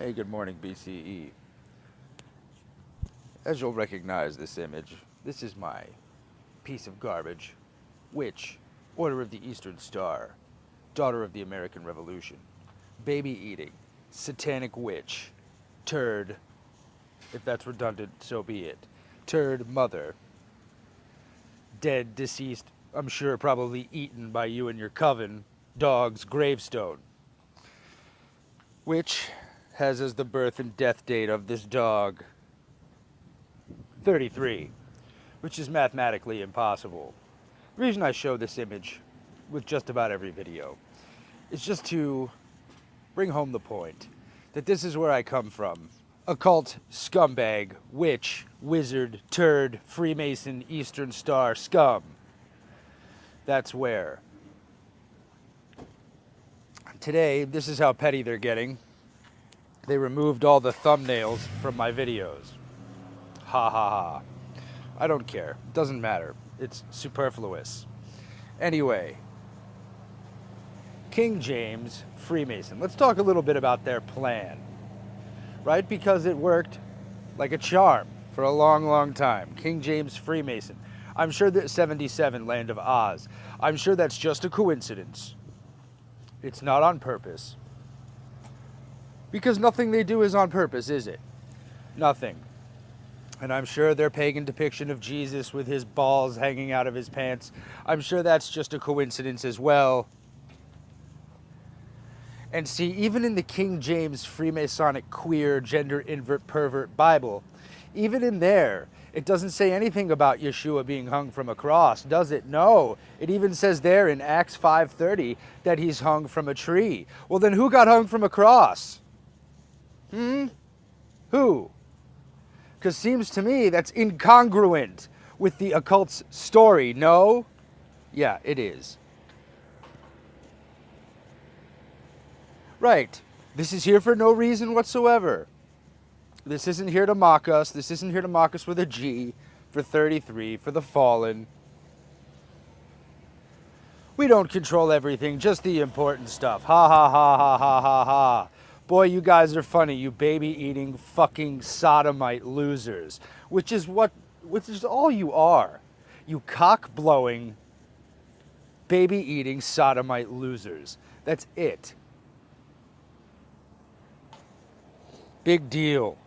Hey, good morning, B.C.E. As you'll recognize this image, this is my piece of garbage, witch, Order of the Eastern Star, daughter of the American Revolution, baby eating, satanic witch, turd, if that's redundant, so be it, turd mother, dead, deceased, I'm sure probably eaten by you and your coven, dog's gravestone, which has as the birth and death date of this dog 33, which is mathematically impossible. The reason I show this image with just about every video is just to bring home the point that this is where I come from. Occult, scumbag, witch, wizard, turd, Freemason, Eastern Star, scum. That's where. Today, this is how petty they're getting. They removed all the thumbnails from my videos. Ha ha ha. I don't care. It doesn't matter. It's superfluous. Anyway, King James, Freemason. Let's talk a little bit about their plan, right? Because it worked like a charm for a long, long time. King James, Freemason. I'm sure that 77, Land of Oz. I'm sure that's just a coincidence. It's not on purpose. Because nothing they do is on purpose, is it? Nothing. And I'm sure their pagan depiction of Jesus with his balls hanging out of his pants, I'm sure that's just a coincidence as well. And see, even in the King James Freemasonic queer gender invert pervert Bible, even in there, it doesn't say anything about Yeshua being hung from a cross, does it? No. It even says there in Acts 5:30 that he's hung from a tree. Well, then who got hung from a cross? Who? Because seems to me that's incongruent with the occult's story, no? Yeah, it is. Right. This is here for no reason whatsoever. This isn't here to mock us. This isn't here to mock us with a G for 33, for the fallen. We don't control everything, just the important stuff. Ha ha ha ha ha ha ha. Boy, you guys are funny, you baby-eating fucking sodomite losers. Which is all you are. You cock-blowing, baby-eating sodomite losers. That's it. Big deal.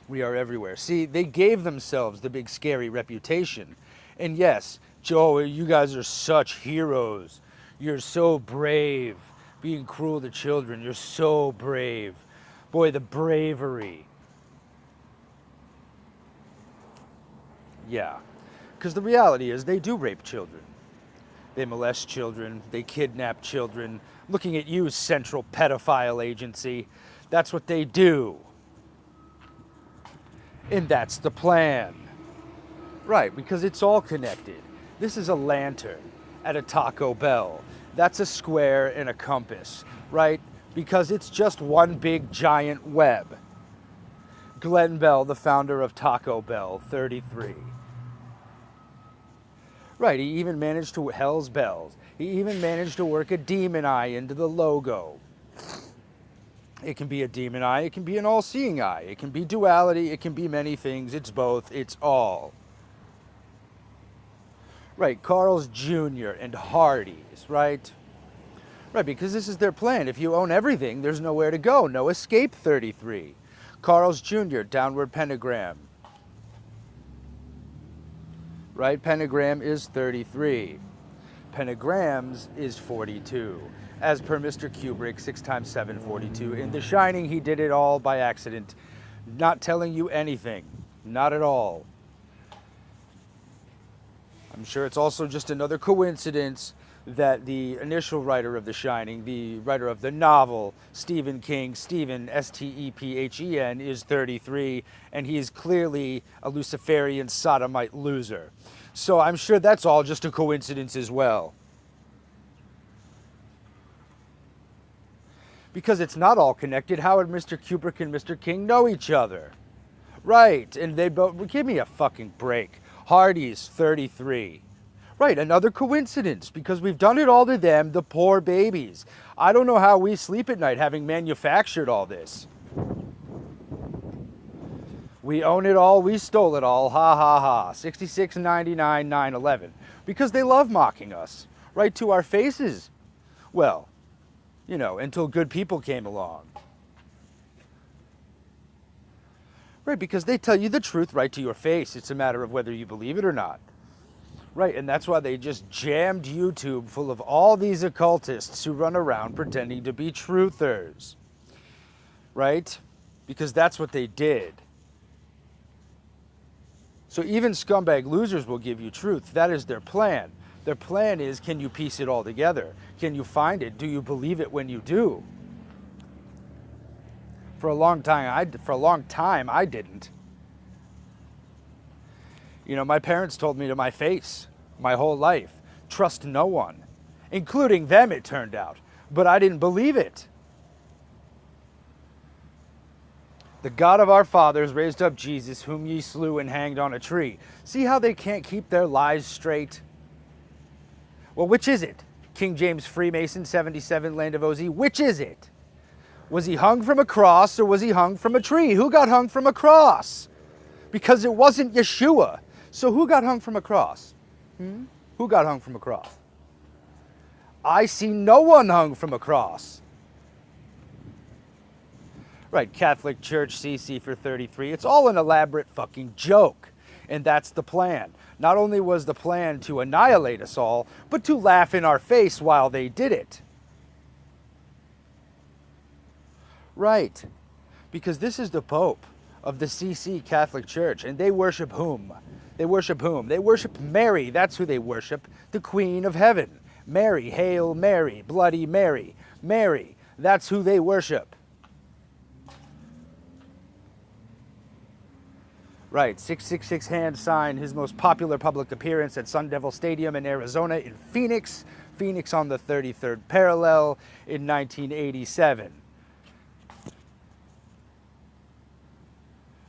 We are everywhere. See, they gave themselves the big scary reputation. And yes, Joe, you guys are such heroes. You're so brave. Being cruel to children, you're so brave. Boy, the bravery. Yeah. Because the reality is they do rape children. They molest children. They kidnap children. Looking at you, Central Pedophile Agency. That's what they do. And that's the plan. Right, because it's all connected. This is a lantern at a Taco Bell. That's a square and a compass, right? Because it's just one big giant web. Glenn Bell, the founder of Taco Bell, 33. Right, he even managed to, Hell's Bells, he even managed to work a demon eye into the logo. It can be a demon eye, it can be an all-seeing eye, it can be duality, it can be many things, it's both, it's all. Right, Carl's Jr. and Hardee's, right? Right, because this is their plan. If you own everything, there's nowhere to go. No escape, 33. Carl's Jr., downward pentagram. Right, pentagram is 33. Pentagrams is 42. As per Mr. Kubrick, 6 times 7, 42. In The Shining, he did it all by accident. Not telling you anything. Not at all. I'm sure it's also just another coincidence that the initial writer of The Shining, the writer of the novel, Stephen King, Stephen, S-T-E-P-H-E-N, is 33, and he is clearly a Luciferian sodomite loser. So I'm sure that's all just a coincidence as well. Because it's not all connected, how would Mr. Kubrick and Mr. King know each other? Right, and they both, give me a fucking break. Hardee's, 33. Right, another coincidence, because we've done it all to them, the poor babies. I don't know how we sleep at night having manufactured all this. We own it all, we stole it all, ha ha ha. 66, 99, 9/11. Because they love mocking us, right to our faces. Well, until good people came along. Right, because they tell you the truth right to your face. It's a matter of whether you believe it or not. Right, and that's why they just jammed YouTube full of all these occultists who run around pretending to be truthers. Right? Because that's what they did. So even scumbag losers will give you truth. That is their plan. Their plan is, can you piece it all together? Can you find it? Do you believe it when you do? For a long time, I didn't. My parents told me to my face my whole life, trust no one, including them, it turned out. But I didn't believe it. The God of our fathers raised up Jesus, whom ye slew and hanged on a tree. See how they can't keep their lies straight? Well, which is it? King James Freemason, 77, Land of OZ. Which is it? Was he hung from a cross or was he hung from a tree? Who got hung from a cross? Because it wasn't Yeshua. So who got hung from a cross? Who got hung from a cross? I see no one hung from a cross. Right, Catholic Church, CC for 33. It's all an elaborate fucking joke. And that's the plan. Not only was the plan to annihilate us all, but to laugh in our face while they did it. Right. Because this is the Pope of the CC Catholic Church. And they worship whom? They worship whom? They worship Mary. That's who they worship. The Queen of Heaven. Mary. Hail Mary. Bloody Mary. Mary. That's who they worship. Right, 666 hand sign, his most popular public appearance at Sun Devil Stadium in Arizona in Phoenix. Phoenix on the 33rd parallel in 1987.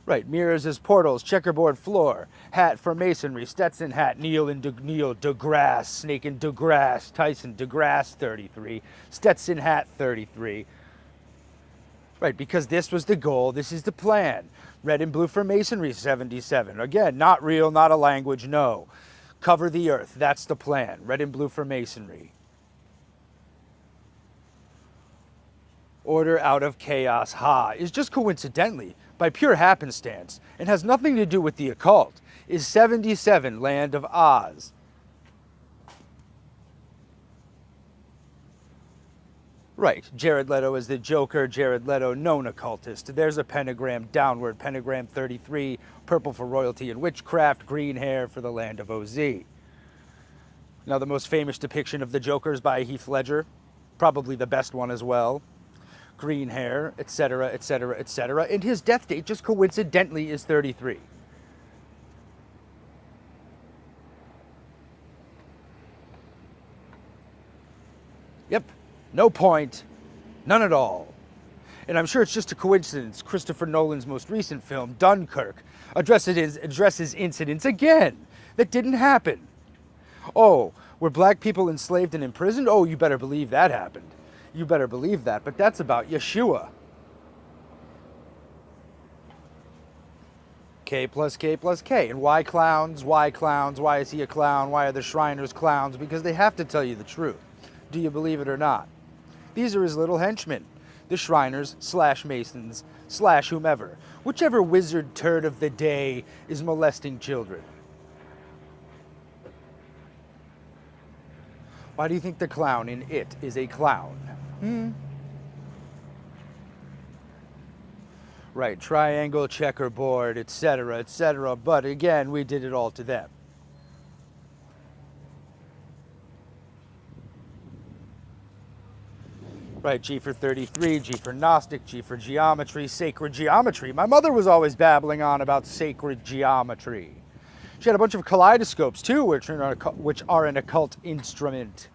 Right, mirrors as portals, checkerboard floor, hat for masonry, Stetson hat, Neil deGrasse, Snake and deGrasse, Tyson deGrasse 33, Stetson hat 33. Right, because this was the goal, this is the plan. Red and blue for masonry, 77. Again, not real, not a language, no. Cover the earth, that's the plan. Red and blue for masonry. Order out of chaos, ha, is just coincidentally, by pure happenstance, and has nothing to do with the occult, is 77, Land of Oz. Right, Jared Leto is the Joker, Jared Leto, known occultist. There's a pentagram downward, pentagram 33, purple for royalty and witchcraft, green hair for the Land of OZ. Now the most famous depiction of the Joker is by Heath Ledger, probably the best one as well. Green hair, etc., etc., etc. And his death date just coincidentally is 33. Yep. No point. None at all. And I'm sure it's just a coincidence Christopher Nolan's most recent film, Dunkirk, addresses incidents again that didn't happen. Oh, were black people enslaved and imprisoned? Oh, you better believe that happened. You better believe that. But that's about Yeshua. K plus K plus K. And why clowns? Why clowns? Why is he a clown? Why are the Shriners clowns? Because they have to tell you the truth. Do you believe it or not? These are his little henchmen, the Shriners / Masons / whomever, whichever wizard turd of the day is molesting children. Why do you think the clown in It is a clown? Right, triangle, checkerboard, etc., etc., but again, we did it all to them. Right, G for 33, G for Gnostic, G for geometry, sacred geometry. My mother was always babbling on about sacred geometry. She had a bunch of kaleidoscopes too, which are an occult instrument.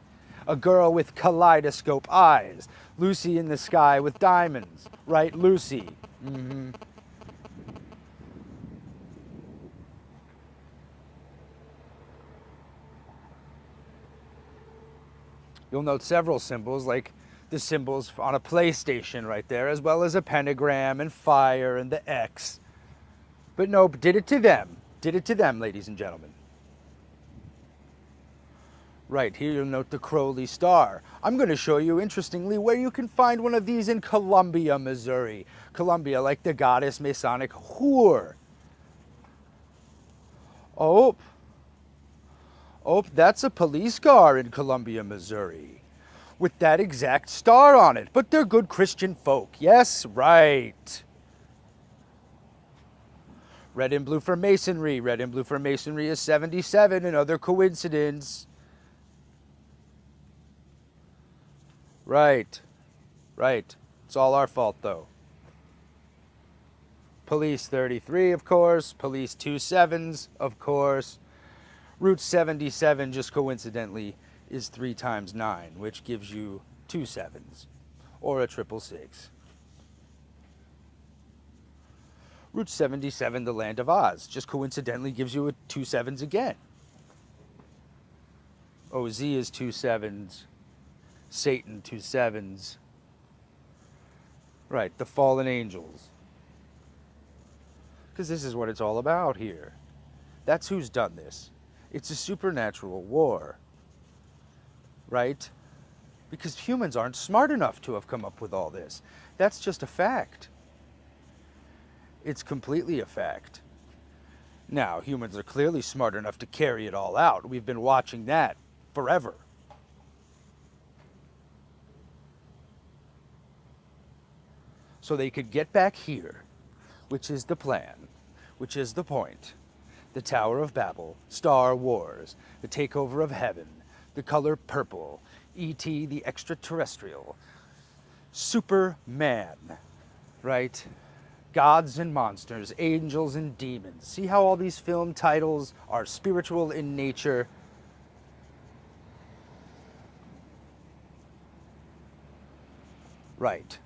A girl with kaleidoscope eyes. Lucy in the sky with diamonds. Right, Lucy. You'll note several symbols like the symbols on a PlayStation right there, as well as a pentagram and fire and the X. But nope, did it to them. Did it to them, ladies and gentlemen. Right, here you'll note the Crowley Star. I'm going to show you, interestingly, where you can find one of these in Columbia, Missouri. Columbia, like the goddess Masonic whore. Oh, that's a police car in Columbia, Missouri, with that exact star on it. But they're good Christian folk. Yes, right. Red and blue for Masonry. Red and blue for Masonry is 77, another coincidence. Right. It's all our fault, though. Police 33, of course. Police 27s, of course. Route 77, just coincidentally, is 3 times 9, which gives you 2 sevens, or a 666. Route 77, the Land of Oz, just coincidentally gives you 2 sevens again. OZ is 2 sevens. Satan, 2 sevens. Right, the fallen angels. Because this is what it's all about here. That's who's done this. It's a supernatural war. Right? Because humans aren't smart enough to have come up with all this. That's just a fact. It's completely a fact. Now, humans are clearly smart enough to carry it all out. We've been watching that forever. So they could get back here, which is the plan, which is the point. The Tower of Babel, Star Wars, the takeover of heaven, the color purple, E.T. the extraterrestrial, Superman, right? Gods and monsters, angels and demons. See how all these film titles are spiritual in nature? Right.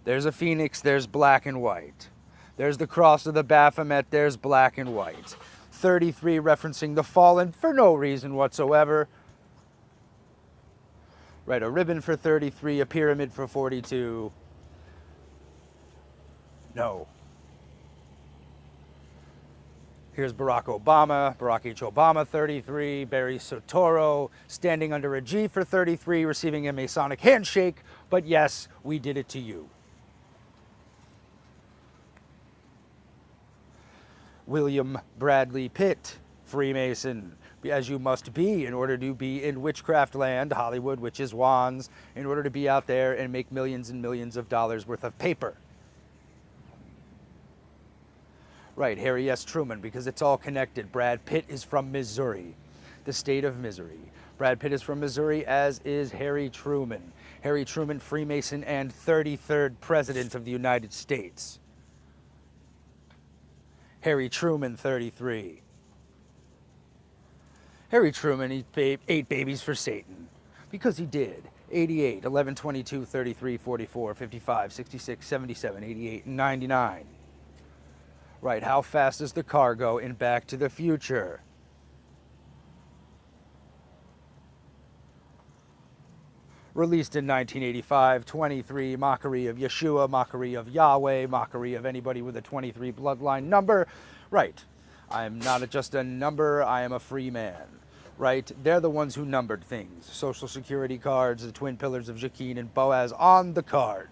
There's a phoenix, there's black and white. There's the cross of the Baphomet, there's black and white. 33 referencing the fallen for no reason whatsoever. Right, a ribbon for 33, a pyramid for 42. No. Here's Barack Obama, Barack H. Obama, 33. Barry Soetoro standing under a G for 33, receiving a Masonic handshake. But yes, we did it to you. William Bradley Pitt, Freemason, as you must be in order to be in witchcraft land, Hollywood, witches' wands, in order to be out there and make millions and millions of dollars worth of paper. Right, Harry S. Truman, because it's all connected. Brad Pitt is from Missouri, the state of misery. Brad Pitt is from Missouri, as is Harry Truman. Harry Truman, Freemason, and 33rd President of the United States. Harry Truman, 33. Harry Truman, he ate babies for Satan. Because he did. 88, 11, 22, 33, 44, 55, 66, 77, 88, and 99. Right, how fast does the car go in Back to the Future? Released in 1985, 23, mockery of Yeshua, mockery of Yahweh, mockery of anybody with a 23 bloodline number. Right, I am not just a number, I am a free man. Right, they're the ones who numbered things. Social Security cards, the twin pillars of Joaquin and Boaz on the card.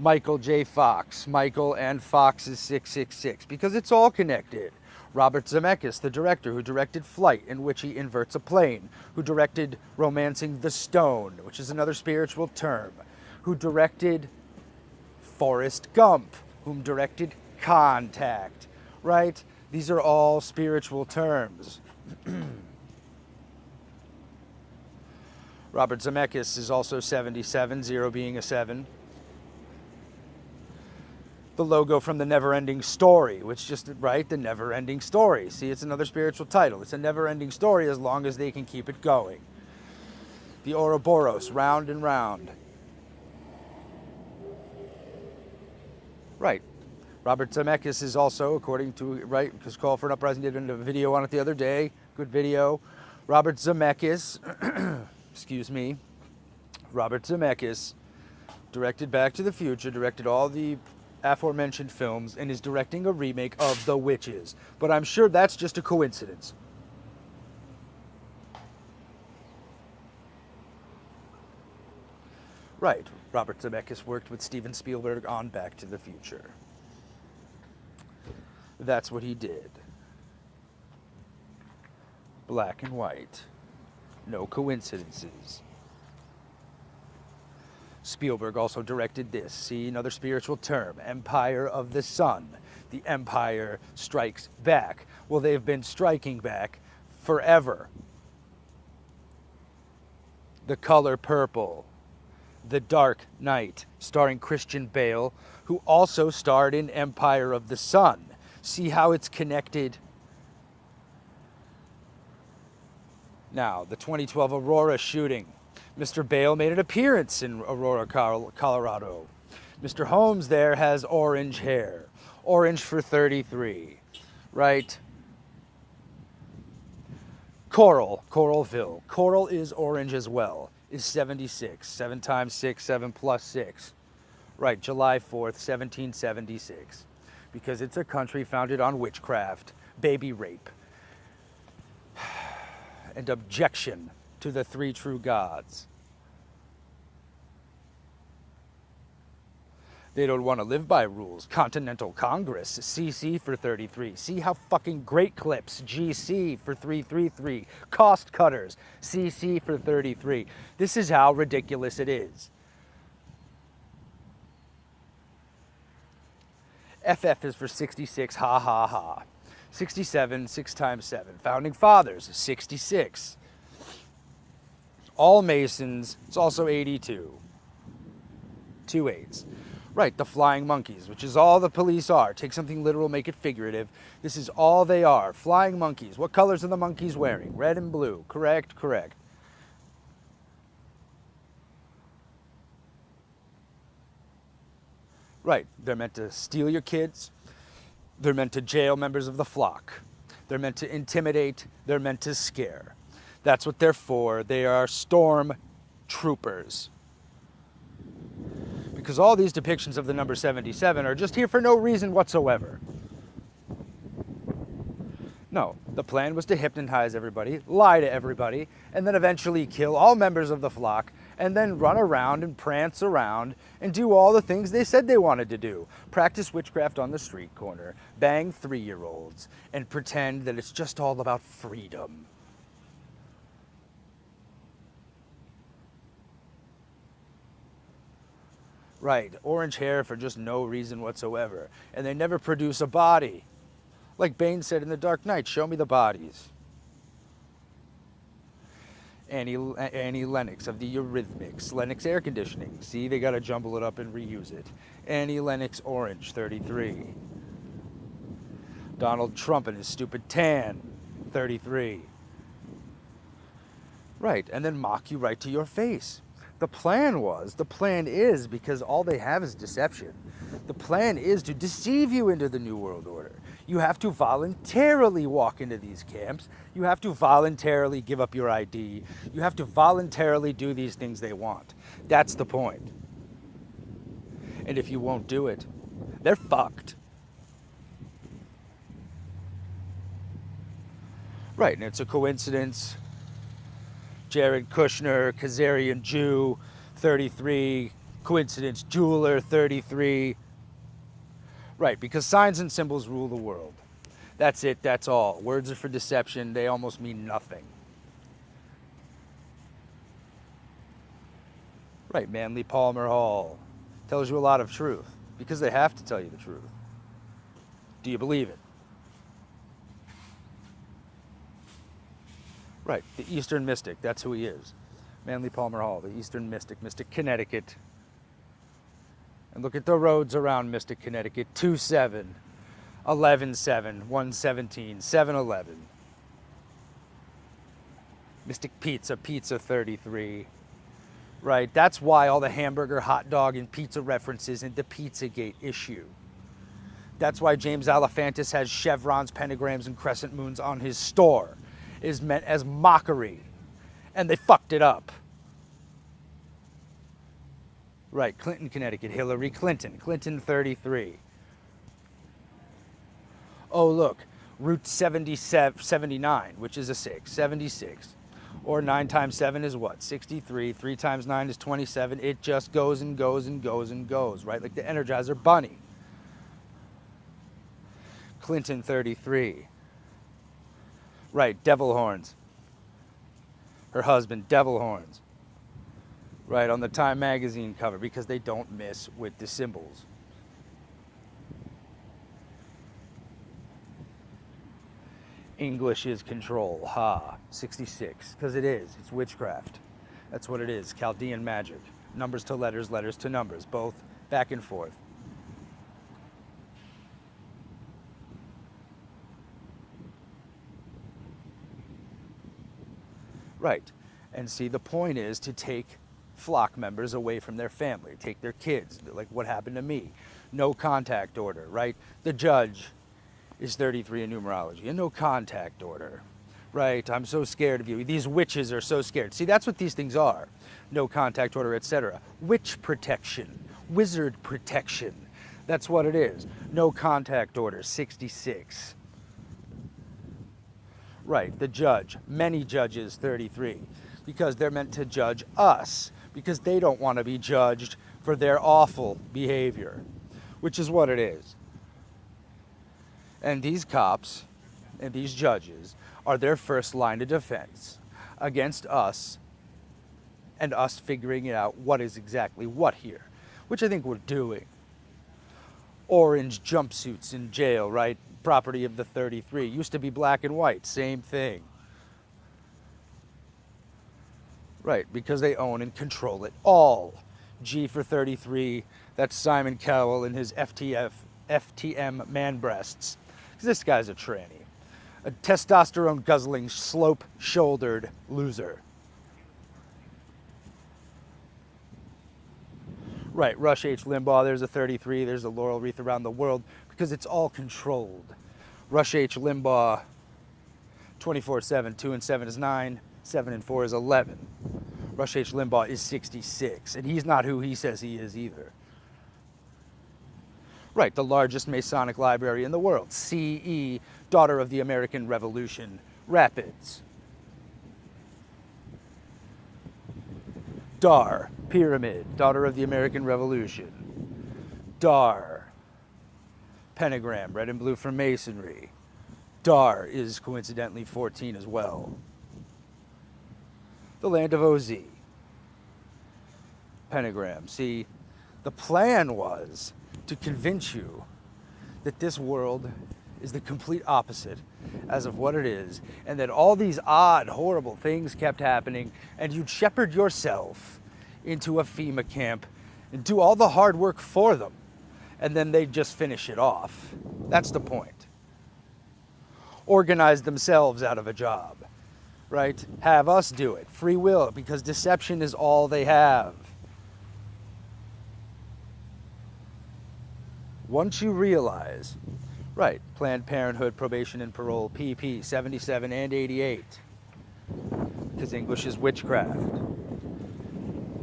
Michael J. Fox, Michael and Fox's 666, because it's all connected. Robert Zemeckis, the director who directed Flight, in which he inverts a plane, who directed Romancing the Stone, which is another spiritual term, who directed Forrest Gump, whom directed Contact, right? These are all spiritual terms. Robert Zemeckis is also 77, 0 being a 7. The logo from The Never-Ending Story, which just, right, The Never-Ending Story. See, it's another spiritual title. It's a never-ending story as long as they can keep it going. The Ouroboros, round and round. Right. Robert Zemeckis is also, according to, right, because Call for an Uprising did a video on it the other day. Good video. Robert Zemeckis, excuse me, Robert Zemeckis directed Back to the Future, directed all the aforementioned films, and is directing a remake of The Witches. But I'm sure that's just a coincidence. Right, Robert Zemeckis worked with Steven Spielberg on Back to the Future. That's what he did. Black and white. No coincidences. Spielberg also directed this. See, another spiritual term. Empire of the Sun. The Empire strikes back. Well, they've been striking back forever. The Color Purple. The Dark Knight, starring Christian Bale, who also starred in Empire of the Sun. See how it's connected? Now, the 2012 Aurora shooting. Mr. Bale made an appearance in Aurora, Colorado. Mr. Holmes there has orange hair. Orange for 33, right? Coralville. Coral is orange as well. Is 76. 7 times 6, 7 plus 6. Right, July 4th, 1776. Because it's a country founded on witchcraft, baby rape, and objection to the three true gods. They don't want to live by rules. Continental Congress, CC for 33. See how fucking great clips, GC for 333. Cost cutters, CC for 33. This is how ridiculous it is. FF is for 66, ha ha ha. 67, 6 times 7. Founding Fathers, 66. All Masons, it's also 82. 2 8s. Right, the flying monkeys, which is all the police are. Take something literal, make it figurative. This is all they are. Flying monkeys. What colors are the monkeys wearing? Red and blue. Correct, correct. Right, they're meant to steal your kids. They're meant to jail members of the flock. They're meant to intimidate. They're meant to scare. That's what they're for. They are storm troopers. Because all these depictions of the number 77 are just here for no reason whatsoever. No, the plan was to hypnotize everybody, lie to everybody, and then eventually kill all members of the flock, and then run around and prance around and do all the things they said they wanted to do. Practice witchcraft on the street corner, bang 3-year-olds, and pretend that it's just all about freedom. Right, orange hair for just no reason whatsoever. And they never produce a body. Like Bane said in The Dark Knight, show me the bodies. Annie Lennox of the Eurythmics. Lennox air conditioning. See, they got to jumble it up and reuse it. Annie Lennox orange, 33. Donald Trump and his stupid tan, 33. Right, and then mock you right to your face. The plan is, because all they have is deception. The plan is to deceive you into the New World Order. You have to voluntarily walk into these camps. You have to voluntarily give up your ID. You have to voluntarily do these things they want. That's the point. And if you won't do it, they're fucked. Right, and it's a coincidence. Jared Kushner, Khazarian Jew, 33. Coincidence, jeweler, 33. Right, because signs and symbols rule the world. That's it, that's all. Words are for deception, they almost mean nothing. Right, Manly Palmer Hall tells you a lot of truth, because they have to tell you the truth. Do you believe it? Right, the Eastern Mystic, that's who he is. Manly Palmer Hall, the Eastern Mystic, Mystic, Connecticut. And look at the roads around Mystic, Connecticut. 2-7, 11-7, 117, 7-11. Mystic Pizza, Pizza 33. Right, that's why all the hamburger, hot dog, and pizza references in the Pizzagate issue. That's why James Alefantis has chevrons, pentagrams, and crescent moons on his store. Is meant as mockery. And they fucked it up. Right, Clinton, Connecticut. Hillary Clinton. Clinton 33. Oh, look, root 79, which is a 6. 76. Or 9 times 7 is what? 63. 3 times 9 is 27. It just goes and goes and goes and goes, right? Like the Energizer Bunny. Clinton 33. Right, devil horns. Her husband, devil horns. Right, on the Time magazine cover, because they don't miss with the symbols. English is control. Ha. 66. Because it is. It's witchcraft. That's what it is. Chaldean magic. Numbers to letters, letters to numbers. Both back and forth. Right. And see, the point is to take flock members away from their family, take their kids, like what happened to me. No contact order, right? The judge is 33 in numerology, a no contact order, right? I'm so scared of you. These witches are so scared. See, that's what these things are. No contact order, etc. Witch protection, wizard protection. That's what it is. No contact order, 66. Right, the judge, many judges, 33, because they're meant to judge us, because they don't want to be judged for their awful behavior, which is what it is. And these cops and these judges are their first line of defense against us and us figuring out what is exactly what here, which I think we're doing. Orange jumpsuits in jail, right? Property of the 33. Used to be black and white, same thing. Right, because they own and control it all. G for 33, that's Simon Cowell and his FTM man breasts. This guy's a tranny. A testosterone guzzling, slope shouldered loser. Right, Rush H. Limbaugh, there's a 33, there's a laurel wreath around the world, because it's all controlled. Rush H. Limbaugh, 24/7, 2 and 7 is 9, 7 and 4 is 11. Rush H. Limbaugh is 66, and he's not who he says he is either. Right, the largest Masonic library in the world, C.E., daughter of the American Revolution, Rapids. Dar, pyramid, daughter of the American Revolution. Dar, pentagram, red and blue for masonry. Dar is coincidentally 14 as well. The land of OZ. Pentagram. See, the plan was to convince you that this world is the complete opposite as of what it is, and that all these odd, horrible things kept happening, and you'd shepherd yourself into a FEMA camp and do all the hard work for them, and then they'd just finish it off. That's the point. Organize themselves out of a job, right? Have us do it. Free will, because deception is all they have. Once you realize, right, Planned Parenthood, probation and parole, PP, 77 and 88, because English is witchcraft.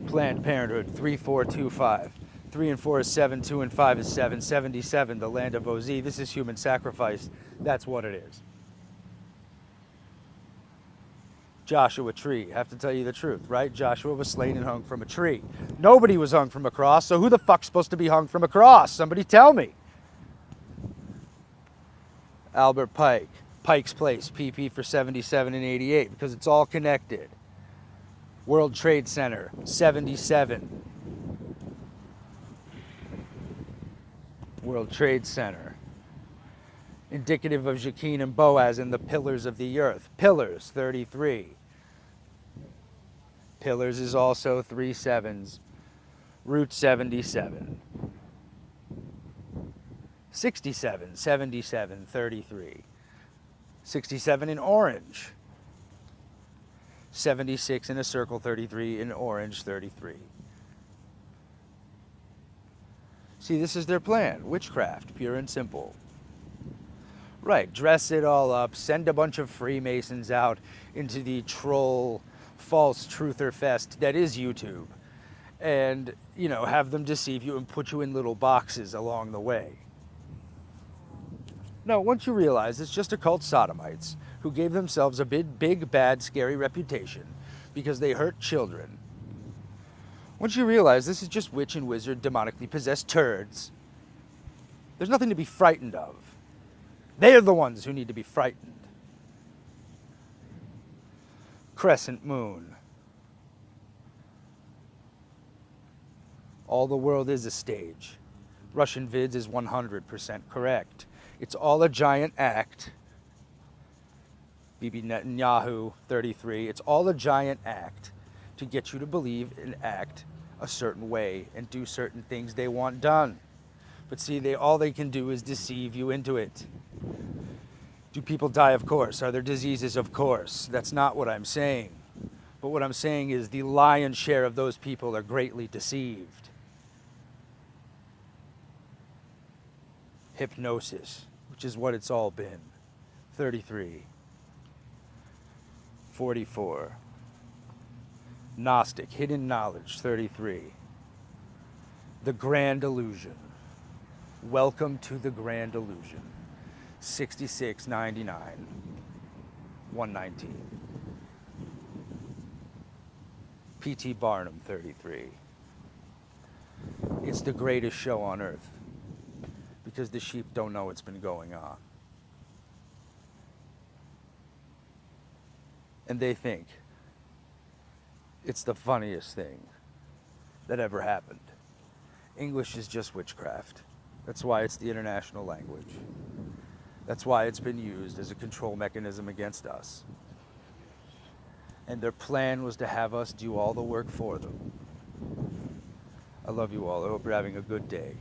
Planned Parenthood, 3425. 3 and 4 is 7, 2 and 5 is 7, 77, the land of OZ. This is human sacrifice. That's what it is. Joshua tree, have to tell you the truth, right? Joshua was slain and hung from a tree. Nobody was hung from a cross, so who the fuck's supposed to be hung from a cross? Somebody tell me. Albert Pike, Pike's Place, PP for 77 and 88, because it's all connected. World Trade Center, 77. World Trade Center. Indicative of Jachin and Boaz and the pillars of the earth. Pillars, 33. Pillars is also 3 sevens. Root 77. 67, 77, 33. 67 in orange. 76 in a circle, 33 in orange, 33. See, this is their plan. Witchcraft, pure and simple. Right, dress it all up, send a bunch of Freemasons out into the troll, false truther fest that is YouTube, and, have them deceive you and put you in little boxes along the way. No, once you realize it's just occult sodomites who gave themselves a big, bad, scary reputation because they hurt children. Once you realize this is just witch and wizard, demonically possessed turds, there's nothing to be frightened of. They're the ones who need to be frightened. Crescent moon. All the world is a stage. Russian Vids is 100% correct. It's all a giant act. Bibi Netanyahu, 33. It's all a giant act to get you to believe and act a certain way and do certain things they want done. But see, all they can do is deceive you into it. Do people die? Of course. Are there diseases? Of course. That's not what I'm saying. But what I'm saying is the lion's share of those people are greatly deceived. Hypnosis, which is what it's all been. 33. 44. Gnostic, hidden knowledge. 33. The grand illusion. Welcome to the grand illusion. 66.99. 119. P.T. Barnum, 33. It's the greatest show on earth because the sheep don't know what's been going on. And they think it's the funniest thing that ever happened. English is just witchcraft. That's why it's the international language. That's why it's been used as a control mechanism against us. And their plan was to have us do all the work for them. I love you all. I hope you're having a good day.